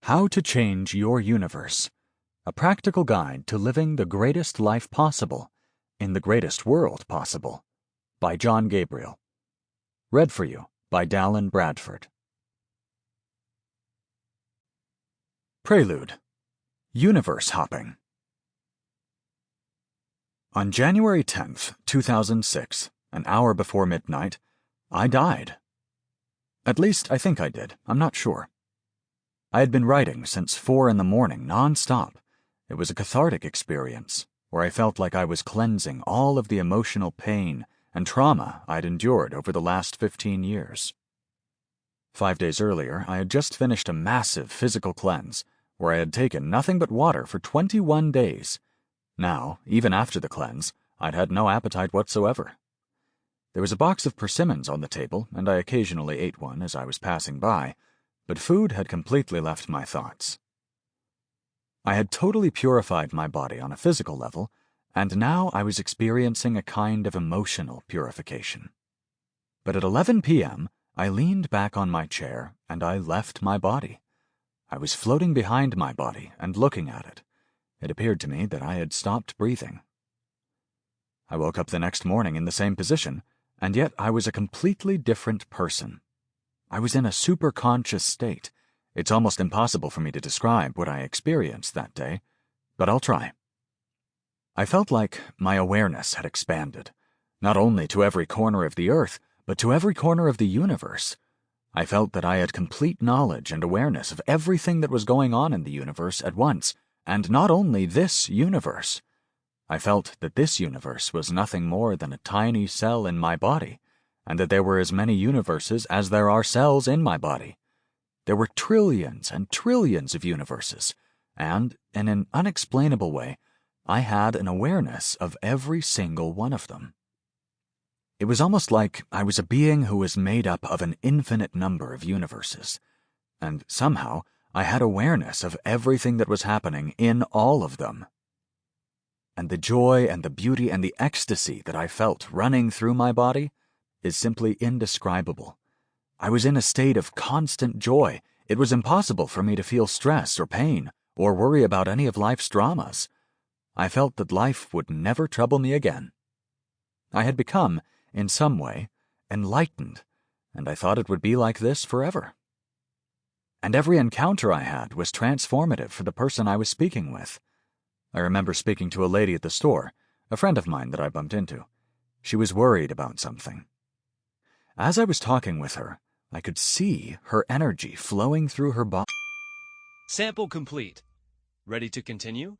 How to Change Your Universe, a practical guide to living the greatest life possible in the greatest world possible, by Jon Gabriel. Read for you by Dallin, Bradford. Prelude. Universe Hopping. On January 10th, 2006, an hour before midnight, I died. At least, I think I did. I'm not sure. I had been writing since 4 in the morning, non-stop. It was a cathartic experience, where I felt like I was cleansing all of the emotional pain and trauma I'd endured over the last 15 years. 5 days earlier, I had just finished a massive physical cleanse, where I had taken nothing but water for 21 days. Now, even after the cleanse, I'd had no appetite whatsoever. There was a box of persimmons on the table, and I occasionally ate one as I was passing by, but food had completely left my thoughts. I had totally purified my body on a physical level, and now I was experiencing a kind of emotional purification. But at 11 p.m., I leaned back on my chair, and I left my body. I was floating behind my body and looking at it. It appeared to me that I had stopped breathing. I woke up the next morning in the same position, and yet I was a completely different person. I was in a superconscious state. It's almost impossible for me to describe what I experienced that day, but I'll try. I felt like my awareness had expanded, not only to every corner of the earth, but to every corner of the universe. I felt that I had complete knowledge and awareness of everything that was going on in the universe at once, and not only this universe. I felt that this universe was nothing more than a tiny cell in my body, and that there were as many universes as there are cells in my body. There were trillions and trillions of universes, and, in an unexplainable way, I had an awareness of every single one of them. It was almost like I was a being who was made up of an infinite number of universes, and somehow I had awareness of everything that was happening in all of them. And the joy and the beauty and the ecstasy that I felt running through my body is simply indescribable. I was in a state of constant joy. It was impossible for me to feel stress or pain or worry about any of life's dramas. I felt that life would never trouble me again. I had become, in some way, enlightened, and I thought it would be like this forever. And every encounter I had was transformative for the person I was speaking with. I remember speaking to a lady at the store, a friend of mine that I bumped into. She was worried about something. As I was talking with her, I could see her energy flowing through her body. Sample complete. Ready to continue?